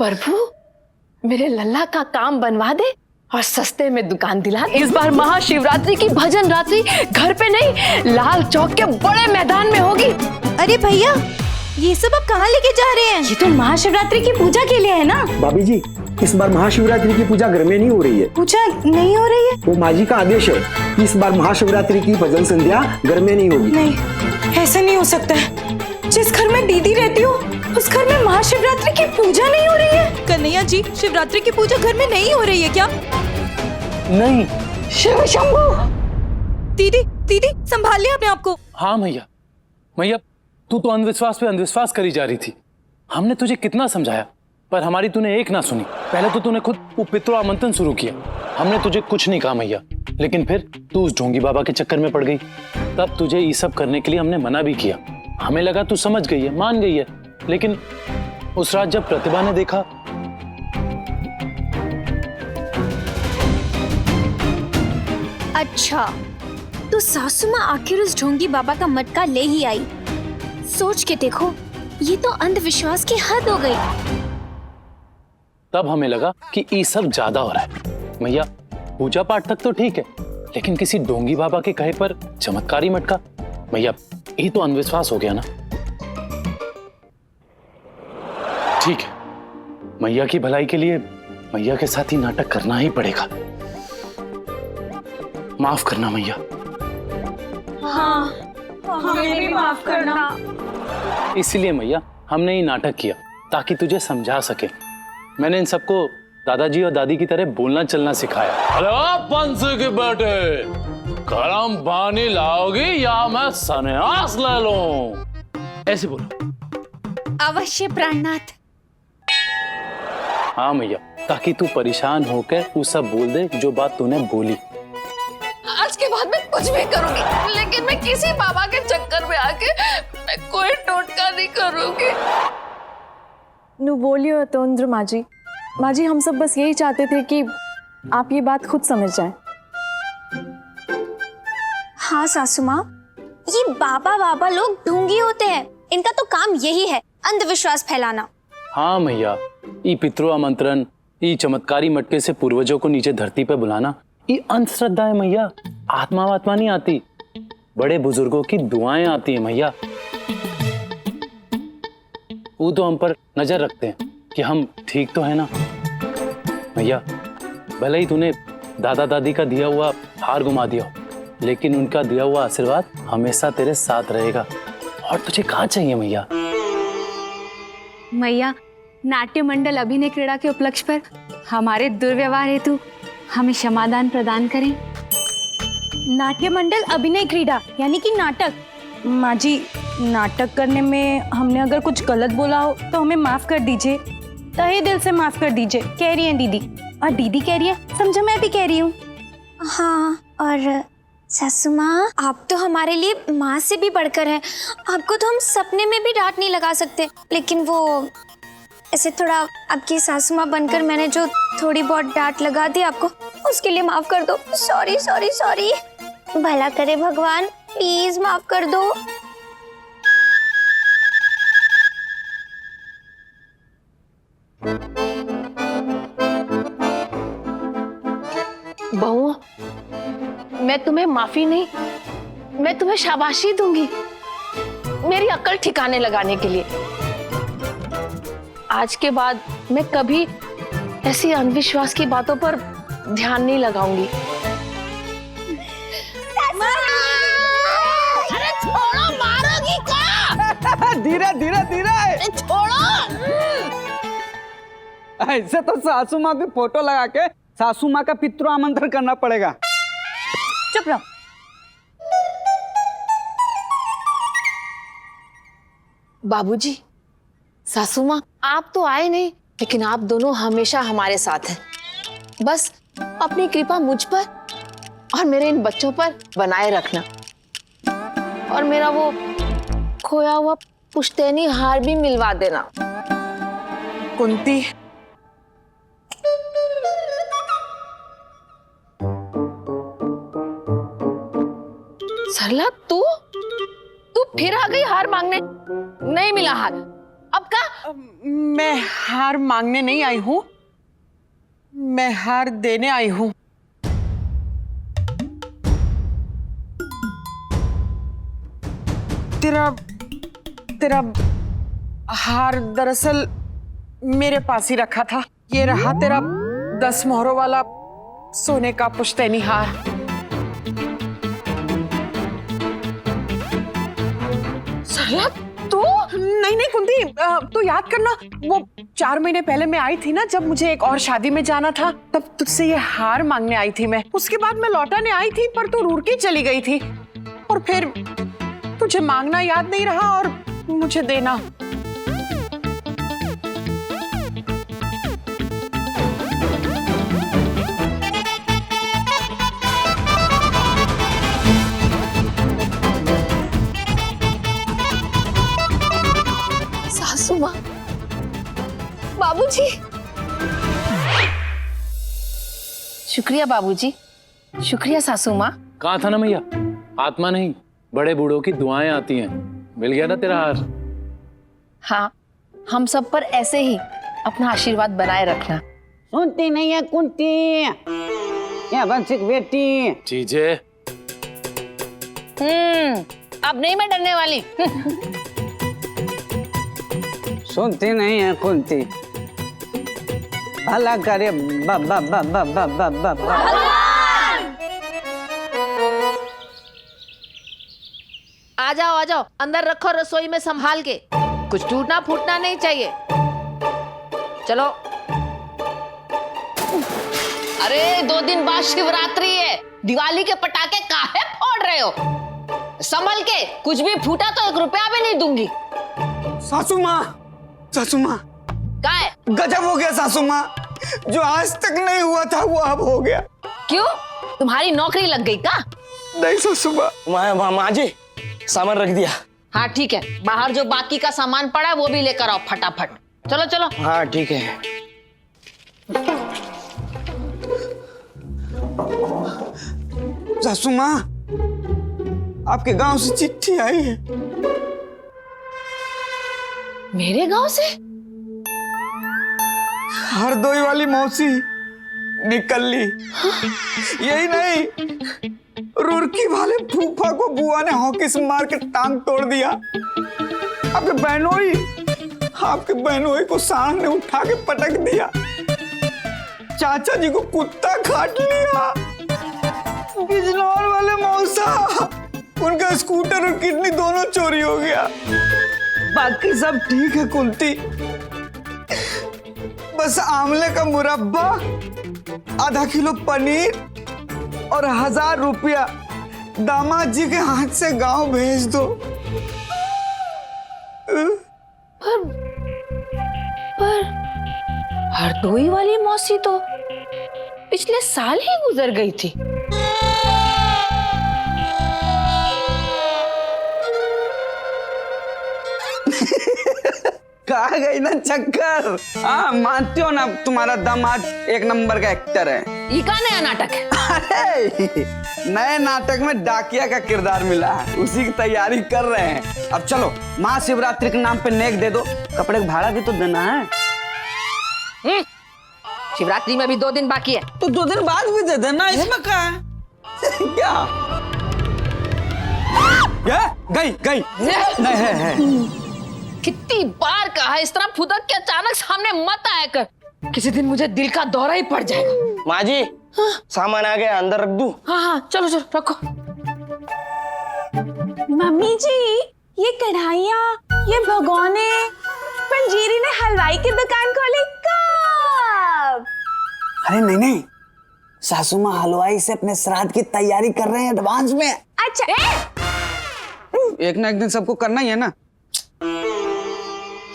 प्रभु मेरे लल्ला का काम बनवा दे और सस्ते में दुकान दिला। इस बार महाशिवरात्रि की भजन रात्रि घर पे नहीं, लाल चौक के बड़े मैदान में होगी। अरे भैया, ये सब आप कहाँ लेके जा रहे हैं? ये तो महाशिवरात्रि की पूजा के लिए है ना। भाभी जी, इस बार महाशिवरात्रि की पूजा घर में नहीं हो रही है। पूजा नहीं हो रही है? वो माँ जी का आदेश है कि इस बार महाशिवरात्रि की भजन संध्या घर में नहीं होगी। नहीं, ऐसा नहीं हो सकता है। जिस घर में दीदी रहती हो उस घर में महाशिवरात्रि की पूजा नहीं हो रही है। कन्हैया जी, शिवरात्रि की पूजा घर में नहीं हो रही है क्या? नहीं। शिव शंभू। दीदी दीदी, संभालिए अपने आप को। हाँ मैया, मैया तू तो अंधविश्वास पे अंधविश्वास करी जा रही थी। हमने तुझे कितना समझाया पर हमारी तूने एक ना सुनी। पहले तो तूने खुद वो पितृ आमंत्रण शुरू किया, हमने तुझे कुछ नहीं कहा मैया, लेकिन फिर तू उस ढोंगी बाबा के चक्कर में पड़ गई। तब तुझे ये सब करने के लिए हमने मना भी किया। हमें लगा तू समझ गई है, मान गई है, लेकिन उस रात जब प्रतिभा ने देखा। अच्छा, तो सासू माँ आखिर उस ढोंगी बाबा का मटका ले ही आई। सोच के देखो, ये तो अंधविश्वास की हद हो गई। तब हमें लगा कि ये सब ज्यादा हो रहा है। मैया पूजा पाठ तक तो ठीक है, लेकिन किसी ढोंगी बाबा के कहे पर चमत्कारी मटका, मैया ये तो अंधविश्वास हो गया ना। ठीक है, मैया की भलाई के लिए मैया के साथ ही नाटक करना ही पड़ेगा। माफ करना मैया। हाँ, हमें भी माफ करना। इसीलिए मैया हमने ये नाटक किया ताकि तुझे समझा सके। मैंने इन सबको दादाजी और दादी की तरह बोलना चलना सिखाया। अरे पंसे के बेटे, गरम पानी लाओगी या मैं सन्यास ले लूं? ऐसे बोलो। अवश्य प्राणनाथ। हाँ मैया, ताकि तू परेशान होकर वो सब बोल दे जो बात तूने बोली। आज के बाद मैं कुछ भी करूंगी, लेकिन मैं किसी बाबा के चक्कर में आके मैं कोई टोटका नहीं करूंगी। नु बोलियो तोंद्र माँ जी, हम सब बस यही चाहते थे कि आप ये बात खुद समझ जाएं। हाँ सासू माँ, ये बाबा लोग ढोंगी होते हैं। इनका तो काम यही है, अंधविश्वास फैलाना। हाँ मैया, ये पितृ आमंत्रण, ये चमत्कारी मटके से पूर्वजों को नीचे धरती पे बुलाना, ये अंधश्रद्धा है मैया। आत्मा नहीं आती, बड़े बुजुर्गों की दुआएं आती है मैया। वो तो हम पर नजर रखते हैं कि हम ठीक तो है ना मैया। भले ही तूने दादा दादी का दिया हुआ हार गुमा दिया हो, लेकिन उनका दिया हुआ आशीर्वाद हमेशा तेरे साथ रहेगा। और तुझे कहाँ चाहिए मैया? मैया, नाट्य मंडल अभिनय क्रीड़ा के उपलक्ष्य पर हमारे दुर्व्यवहार हेतु हमें क्षमादान प्रदान करें। नाट्य मंडल अभिनय क्रीड़ा यानी कि नाटक। माँ जी, नाटक करने में हमने अगर कुछ गलत बोला हो तो हमें माफ कर दीजिए, तहे दिल से माफ कर दीजिए। कह रही हैं दीदी, और दीदी कह रही है, समझो मैं भी कह रही हूँ। हाँ, और सासू माँ, आप तो हमारे लिए माँ से भी बढ़कर हैं। आपको तो हम सपने में भी डांट नहीं लगा सकते, लेकिन वो ऐसे थोड़ा आपकी सासू माँ बनकर मैंने जो थोड़ी बहुत डांट लगा दी आपको, उसके लिए माफ कर दो। Sorry sorry sorry. भला करे भगवान, प्लीज माफ कर दो। बहू, मैं तुम्हें माफी नहीं, मैं तुम्हें शाबाशी दूंगी मेरी अक्ल ठिकाने लगाने के लिए। आज के बाद मैं कभी ऐसी अंधविश्वास की बातों पर ध्यान नहीं लगाऊंगी। अरे छोड़ो, मारोगी क्या? धीरे धीरे धीरे। छोड़ो। ऐसे तो सासू माँ की फोटो लगा के सासू माँ का पितृ आमंत्रण करना पड़ेगा। चुप रहो। बाबूजी, सासू माँ, आप तो आए नहीं, लेकिन आप दोनों हमेशा हमारे साथ हैं। बस अपनी कृपा मुझ पर और मेरे इन बच्चों पर बनाए रखना, और मेरा वो खोया हुआ पुश्तैनी हार भी मिलवा देना। कुंती, सरला, तू फिर आ गई हार मांगने? नहीं मिला हार, अब का? मैं हार मांगने नहीं आई हूँ, मैं हार देने आई हूँ। तेरा हार दरअसल मेरे पास ही रखा था। ये रहा तेरा 10 मोहरों वाला सोने का पुश्तैनी हार। सरला तू? नहीं कुंती, तू याद करना, वो 4 महीने पहले मैं आई थी ना, जब मुझे एक और शादी में जाना था, तब तुझसे ये हार मांगने आई थी मैं। उसके बाद मैं लौटाने आई थी, पर तू रुड़की चली गई थी, और फिर तुझे मांगना याद नहीं रहा और मुझे देना। सासू माँ, बाबूजी। शुक्रिया बाबूजी, शुक्रिया सासू माँ। कहा था ना मैया, आत्मा नहीं बड़े बूढ़ों की दुआएं आती हैं। मिल गया ना तेरा हार। हाँ, हम सब पर ऐसे ही अपना आशीर्वाद बनाए रखना। सुनती नहीं है कुंती, या बंसिक बेटी। चीजे अब नहीं मैं डरने वाली। सुनती नहीं है कुंती। भला करे आ जाओ, अंदर रखो रसोई में संभाल के, कुछ टूटना फूटना नहीं चाहिए। चलो। अरे 2 दिन बाद शिवरात्रि है, दिवाली के पटाखे काहे फोड़ रहे हो? संभल के, कुछ भी फूटा तो 1 रुपया भी नहीं दूंगी। सासू माँ, सासू माँ, क्या है? गजब हो गया सासू माँ, जो आज तक नहीं हुआ था वो अब हो गया। क्यों? तुम्हारी नौकरी लग गई क्या? नहीं सासू माँ, माँ जी सामान रख दिया। हाँ ठीक है, बाहर जो बाकी का सामान पड़ा है वो भी लेकर आओ फटाफट। चलो चलो। हाँ ठीक है। सासू माँ, आपके गांव से चिट्ठी आई है। मेरे गांव से? हरदोई वाली मौसी निकल ली। यही नहीं, रुड़की वाले फूफा को बुआ ने हॉकिस मार के टांग तोड़ दिया। आपके बहनोई को सांड ने उठा के पटक दिया। चाचा जी को कुत्ता काट लिया। बिजनौर वाले मौसा, उनका स्कूटर और किडनी दोनों चोरी हो गया। बाकी सब ठीक है कुंती, बस आंवले का मुरब्बा, आधा किलो पनीर और 1000 रुपया दामाद जी के हाथ से गांव भेज दो। पर हरदोई वाली मौसी तो पिछले साल ही गुजर गई थी। कहा गई ना चक्कर। हाँ मानती हो ना, तुम्हारा दामाद 1 नंबर का एक्टर है। ये का नया नाटक है? अरे नए नाटक में डाकिया का किरदार मिला है, उसी की तैयारी कर रहे हैं। अब चलो, महाशिवरात्रि के नाम पे नेक दे दो, कपड़े का भाड़ा भी तो देना है। शिवरात्रि में भी 2 दिन बाकी है। तो 2 दिन बाद भी दे देना, इसमें क्या है? क्या गई नहीं है। कितनी बार कहा है, इस तरह फुदक के अचानक सामने मत आया कर, किसी दिन मुझे दिल का दौरा ही पड़ जाएगा। माँ जी, सामान आ गया, अंदर रख दूं? हाँ चलो चलो रखो। मम्मी जी, ये कढ़ाइयाँ, ये भगोने, पंजीरी ने हलवाई की दुकान खोली कब? अरे नहीं, सासू माँ हलवाई से अपने श्राद्ध की तैयारी कर रहे हैं एडवांस में। अच्छा। एक ना एक दिन सबको करना ही है ना।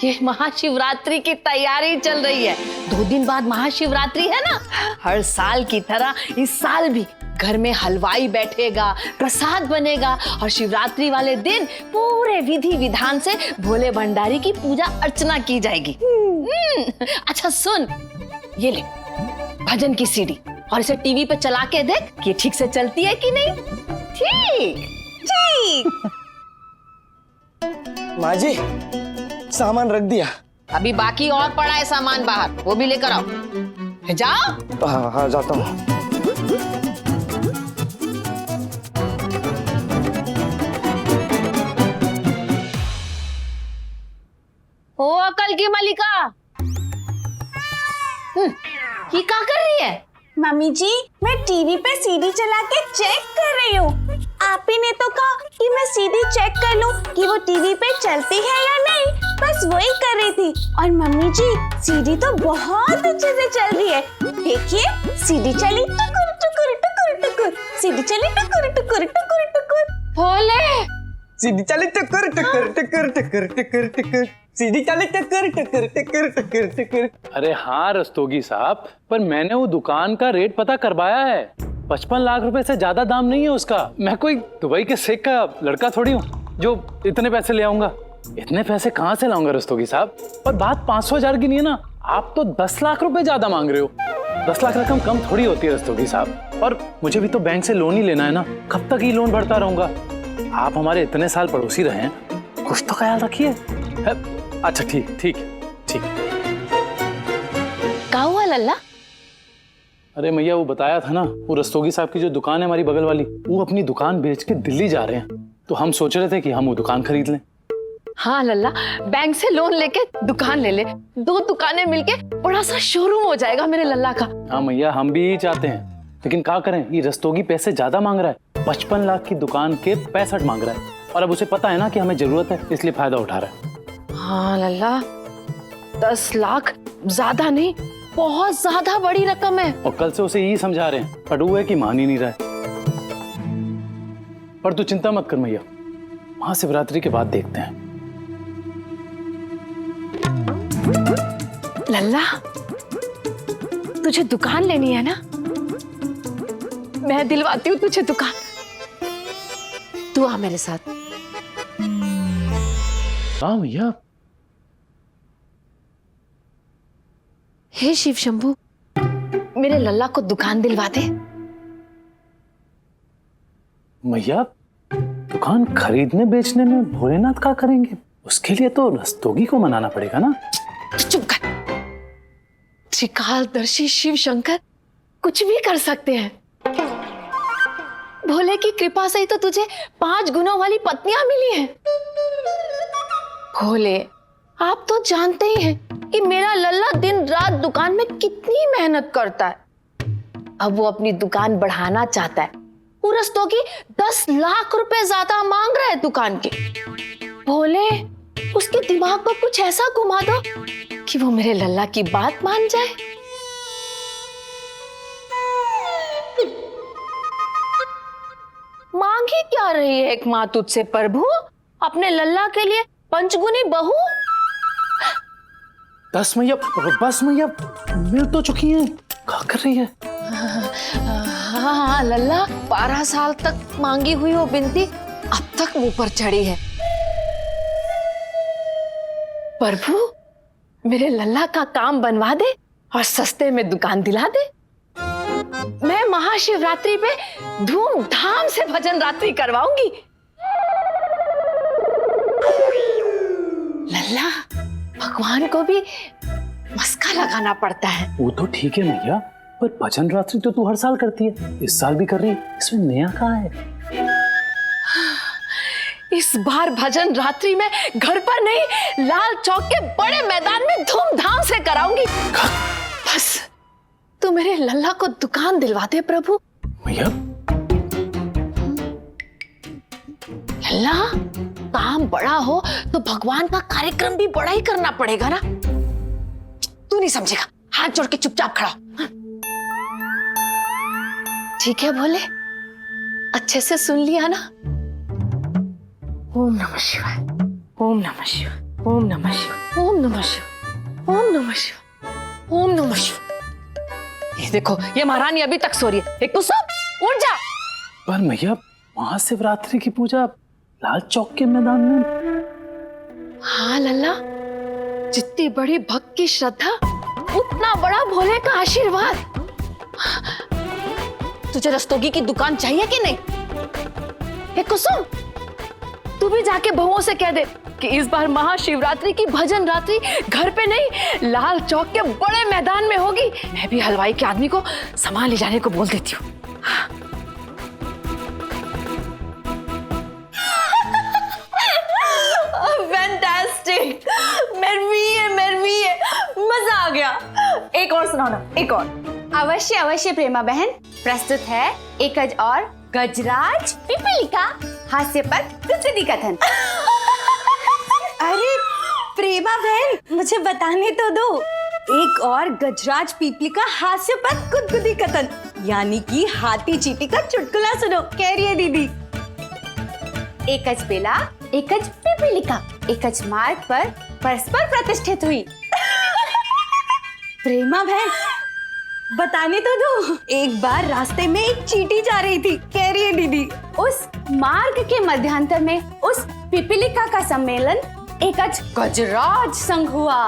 ये महाशिवरात्रि की तैयारी चल रही है। 2 दिन बाद महाशिवरात्रि है ना, हर साल की तरह इस साल भी घर में हलवाई बैठेगा, प्रसाद बनेगा और शिवरात्रि वाले दिन पूरे विधि विधान से भोले भंडारी की पूजा अर्चना की जाएगी। अच्छा सुन, ये ले भजन की सीडी और इसे टीवी पे चला के देख कि ठीक से चलती है कि नहीं। ठीक ठीक। माँ जी, सामान रख दिया। अभी बाकी और पड़ा है सामान बाहर, वो भी लेकर आओ। जाओ। हाँ हाँ जाता हूँ। ओ अकल की मलिका, ये क्या कर रही है? मम्मी जी, मैं टीवी पे सीडी चला के चेक कर रही हूँ। आप ही ने तो कहा कि मैं सीडी चेक कर लूँ कि वो टीवी पे चलती है या नहीं, बस वही कर रही थी। और मम्मी जी, सीडी तो बहुत अच्छे से चल रही है। देखिए, सीडी चली टुकुर टुकुर टुकुर टुकुर, सीडी चली टुकुर टुकुर टुकुर टुकुर। भोले, सीधी चली टक्कर टक्कर टक्कर टक्कर टक्कर टक्कर, सीधी चली टक्कर टक्कर टक्कर टक्कर टक्कर। अरे हाँ रस्तोगी साहब, पर मैंने वो दुकान का रेट पता करवाया है। 55 लाख रुपए से ज्यादा दाम नहीं है उसका। मैं कोई दुबई के शेख का लड़का थोड़ी हूँ जो इतने पैसे ले आऊंगा। इतने पैसे कहाँ से लाऊंगा रस्तोगी साहब? पर बात 500,000 की नहीं है ना, आप तो 10 लाख रुपए ज्यादा मांग रहे हो। 10 लाख रकम कम थोड़ी होती है रस्तोगी साहब। और मुझे भी तो बैंक से लोन ही लेना है ना, कब तक ही लोन भरता रहूंगा? आप हमारे इतने साल पड़ोसी रहे हैं, कुछ तो ख्याल रखिए। अच्छा ठीक ठीक ठीक। क्या हुआ लल्ला? अरे मैया, वो बताया था ना, वो रस्तोगी साहब की जो दुकान है हमारी बगल वाली, वो अपनी दुकान बेच के दिल्ली जा रहे हैं। तो हम सोच रहे थे कि हम वो दुकान खरीद लें। हाँ लल्ला, बैंक से लोन लेके दुकान ले ले, 2 दुकानें मिलके बड़ा सा शोरूम हो जाएगा मेरे लल्ला का। हाँ मैया, हम भी यही चाहते हैं, लेकिन क्या करें, ये रस्तोगी पैसे ज्यादा मांग रहा है। 55 लाख की दुकान के 65 मांग रहा है, और अब उसे पता है ना कि हमें जरूरत है, इसलिए फायदा उठा रहा है। हाँ लल्ला, 10 लाख ज्यादा नहीं, बहुत ज्यादा बड़ी रकम है। और कल से उसे यही समझा रहे हैं, पर वो है कि मान ही नहीं रहा है। पर तू चिंता मत कर मैया, महाशिवरात्रि के बाद देखते हैं। लल्ला, तुझे दुकान लेनी है ना? मैं दिलवाती हूँ तुझे दुकान। तू आ मेरे साथ। हाँ भैया। हे शिव शंभू, मेरे लल्ला को दुकान दिलवा दे। मैया, दुकान खरीदने बेचने में भोलेनाथ क्या करेंगे? उसके लिए तो रस्तोगी को मनाना पड़ेगा ना। चुप कर। त्रिकालदर्शी शिव शंकर कुछ भी कर सकते हैं। भोले की कृपा से ही तो तुझे 5 गुणों वाली पत्नियां मिली हैं। भोले, आप तो जानते ही हैं कि मेरा लल्ला दिन रात दुकान में कितनी मेहनत करता है। अब वो अपनी दुकान बढ़ाना चाहता है। वो रस्तोगी 10 लाख रुपए ज्यादा मांग रहा है दुकान के। भोले, उसके दिमाग पर कुछ ऐसा घुमा दो कि वो मेरे लल्ला की बात मान जाए। मांग ही क्या रही है एक माँ तुझसे प्रभु? अपने लल्ला के लिए पंचगुनी बहू? 10 मैया, बस मैया, मिल तो चुकी हैं। क्या कर रही है? हाँ लल्ला, 12 साल तक मांगी हुई वो बिनती अब तक मुंह पर चढ़ी है। प्रभु, मेरे लल्ला का काम बनवा दे और सस्ते में दुकान दिला दे। मैं महाशिवरात्रि पे धूमधाम से भजन रात्रि करवाऊंगी। लल्ला, भगवान को भी मस्का लगाना पड़ता है। वो तो ठीक है मैया, पर भजन रात्रि तो तू हर साल करती है, इस साल भी कर रही है, इसमें नया कहाँ है? इस बार भजन रात्रि में घर पर नहीं, लाल चौक के बड़े मैदान में धूमधाम से कराऊंगी। बस तू मेरे लल्ला को दुकान दिलवा दे प्रभु। मैया, लल्ला, काम बड़ा हो तो भगवान का कार्यक्रम भी बड़ा ही करना पड़ेगा ना। तू नहीं समझेगा, हाथ जोड़ के चुपचाप खड़ा हो। ठीक है भोले, अच्छे से सुन लिया ना? ओम नमः शिवाय, ओम नमः शिवाय, ओम नमः शिवाय, ओम नमः शिवाय, ओम नमः शिवाय, ओम नमः शिवाय। ये देखो, ये महारानी अभी तक सो रही है। एक कुसुम, उठ जा। पर मैया, महाशिवरात्रि की पूजा लाल चौक के मैदान में? हाँ लल्ला, जितनी बड़ी भक्त की श्रद्धा, उतना बड़ा भोले का आशीर्वाद। तुझे रस्तोगी की दुकान चाहिए कि नहीं? हे कुसुम, तू भी जाके बहुओं से कह दे कि इस बार महाशिवरात्रि की भजन रात्रि घर पे नहीं, लाल चौक के बड़े मैदान में होगी। मैं भी हलवाई के आदमी को सामान ले जाने को बोल देती हूँ। फैंटास्टिक, मेरवी है, मजा आ गया। एक और सुनाओ ना, एक और। अवश्य अवश्य प्रेमा बहन, प्रस्तुत है एक और गजराज पिपीलिका हास्य पर गुदगुदी कथन। अरे प्रेमा बहन, मुझे बताने तो दो। एक और गजराज पीपलिका हास्य पर गुदगुदी कथन, यानी कि हाथी चींटी का चुटकुला सुनो। कह रही है दीदी। एकज बेला एकज पिपीलिका एकज मार्ग पर परस्पर प्रतिष्ठित हुई। प्रेमा बहन, बताने तो दो। एक बार रास्ते में एक चींटी जा रही थी। कह रही है दीदी। उस मार्ग के मध्यांतर में उस पिपीलिका का सम्मेलन एकज गजराज संग हुआ।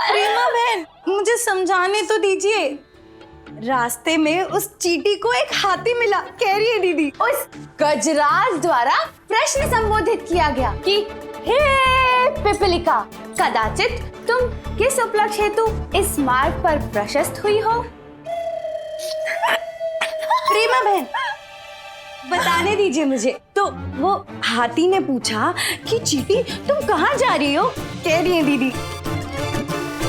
प्रेमा बहन, मुझे समझाने तो दीजिए। रास्ते में उस चींटी को एक हाथी मिला। कह रही है दीदी। उस गजराज द्वारा प्रश्न संबोधित किया गया कि हे पिपीलिका, कदाचित तुम किस उपलक्ष्य हेतु इस मार्ग पर प्रशस्त हुई हो? प्रेमा बहन, बताने दीजिए मुझे। तो वो हाथी ने पूछा कि चींटी तुम कहाँ जा रही हो? कह रही है दीदी।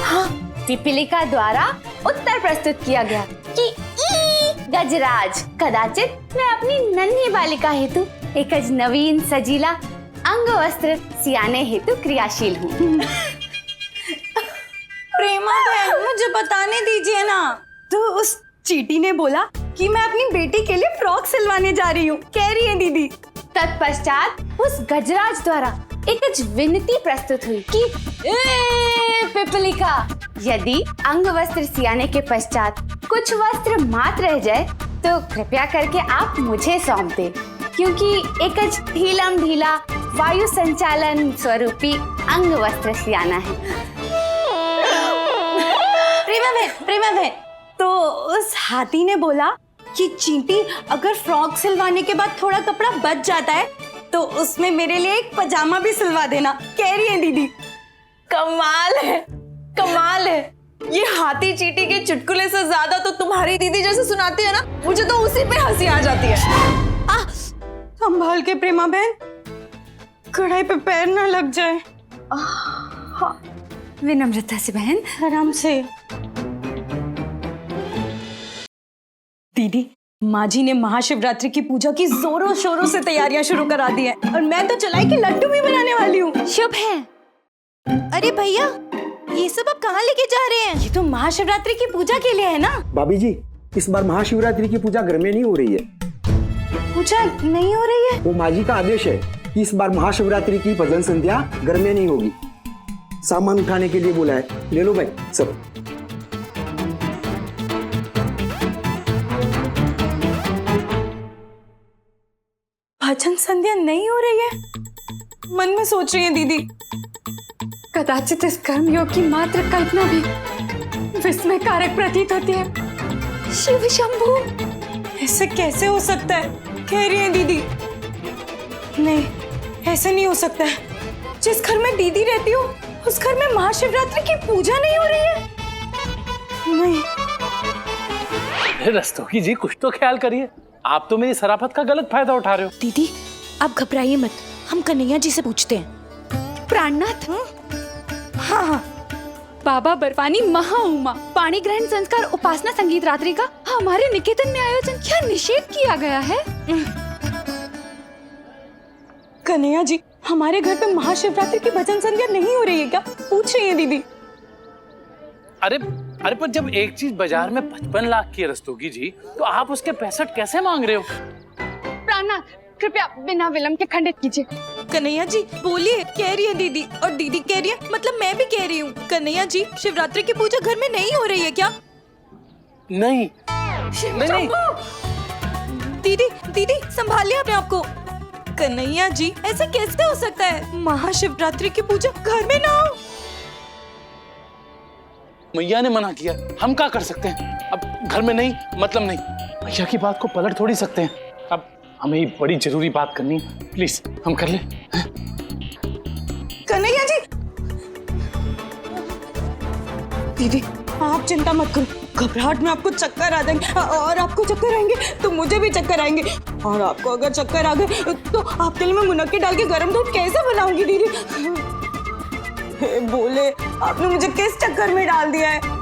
हाँ, पिपीलिका द्वारा उत्तर प्रस्तुत किया गया कि ई गजराज, कदाचित मैं अपनी नन्ही बालिका हेतु एक नवीन सजीला अंग वस्त्र सियाने हेतु क्रियाशील हूँ। प्रेमा बहन, मुझे बताने दीजिए ना। तो उस चींटी ने बोला कि मैं अपनी बेटी के लिए फ्रॉक सिलवाने जा रही हूँ। कह रही है दीदी। तत्पश्चात उस गजराज द्वारा एक विनती प्रस्तुत हुई कि ए पिपीलिका, यदि अंग वस्त्र सियाने के पश्चात कुछ वस्त्र मात्र रह जाए तो कृपया करके आप मुझे सौंप दें, क्योंकि एक ढीलम ढीला वायु संचालन स्वरूपी अंग वस्त्र सियाना है। प्रेमा बहन, तो उस हाथी ने बोला कि चींटी, अगर फ्रॉक सिलवाने के बाद थोड़ा कपड़ा बच जाता है तो उसमें मेरे लिए एक पजामा भी सिलवा देना। कह रही है दीदी। कमाल है, कमाल है। ये हाथी चींटी के चुटकुले से ज्यादा तो तुम्हारी दीदी जैसे सुनाती है ना, मुझे तो उसी पे हंसी आ जाती है। संभाल के प्रेमा बहन, कढ़ाई पे पैर ना लग जाए। विनम्रता से बहन, आराम से। दीदी, माँ जी ने महाशिवरात्रि की पूजा की जोरों शोरों से तैयारियां शुरू करा दी है और मैं तो चलाई के लड्डू भी बनाने वाली हूँ। शुभ है। अरे भैया, ये सब आप कहाँ लेके जा रहे हैं? ये तो महाशिवरात्रि की पूजा के लिए है ना। भाभी जी, इस बार महाशिवरात्रि की पूजा घर में नहीं हो रही है। पूजा नहीं हो रही है? वो माँ जी का आदेश है कि इस बार महाशिवरात्रि की भजन संध्या घर में नहीं होगी। सामान उठाने के लिए बोला है। ले लो भाई सब। भजन संध्या नहीं हो रही है? मन में सोच रही है दीदी। कदाचित इस कर्मयोग की मात्र कल्पना भी विस्मयकारक प्रतीत होती है। शिव शंभू, ऐसे कैसे हो सकता है? कह रही है दीदी। नहीं, ऐसे नहीं हो सकता है। जिस घर में दीदी रहती हो उस घर में महाशिवरात्रि की पूजा नहीं हो रही है। नहीं। रस्तोगी जी, कुछ तो ख्याल करिए। आप तो मेरी शराफत का गलत फायदा उठा रहे हो। दीदी, आप घबराइए मत, हम कन्हैया जी से पूछते हैं। प्राणनाथ, हाँ, बाबा बर्फानी महाउमा पाणी ग्रहण संस्कार उपासना संगीत रात्रि का हमारे निकेतन में आयोजन क्या निषेध किया गया है? कन्हैया जी, हमारे घर पे महाशिवरात्रि की भजन संध्या नहीं हो रही है क्या? पूछ रही है दीदी। अरे पर जब एक चीज बाजार में 55 लाख की है रस्तोगी जी, तो आप उसके 65 कैसे मांग रहे हो? प्राणनाथ, कृपया बिना विलंब के खंडित कीजिए। कन्हैया जी बोलिए। कह रही है दीदी, और दीदी कह रही है, मतलब मैं भी कह रही हूँ। कन्हैया जी, शिवरात्रि की पूजा घर में नहीं हो रही है क्या? नहीं। दीदी, दीदी संभालिए अपने आप को। कन्हैया जी, ऐसे कैसे हो सकता है? महाशिवरात्रि की पूजा घर में ना हो। मैया ने मना किया, हम क्या कर सकते हैं? अब घर में नहीं मतलब नहीं। मैया की बात को पलट थोड़ी सकते हैं। अब हमें ये बड़ी जरूरी बात करनी है, प्लीज हम कर ले। कन्हैया जी, दीदी आप चिंता मत करो, घबराहट में आपको चक्कर आ जाएंगे और आपको चक्कर आएंगे तो मुझे भी चक्कर आएंगे, और आपको अगर चक्कर आ गए तो आपके लिए मैं मुनक्की डाल के गर्म दूध कैसे बनाऊंगी दीदी? हे बोले, आपने मुझे किस चक्कर में डाल दिया है?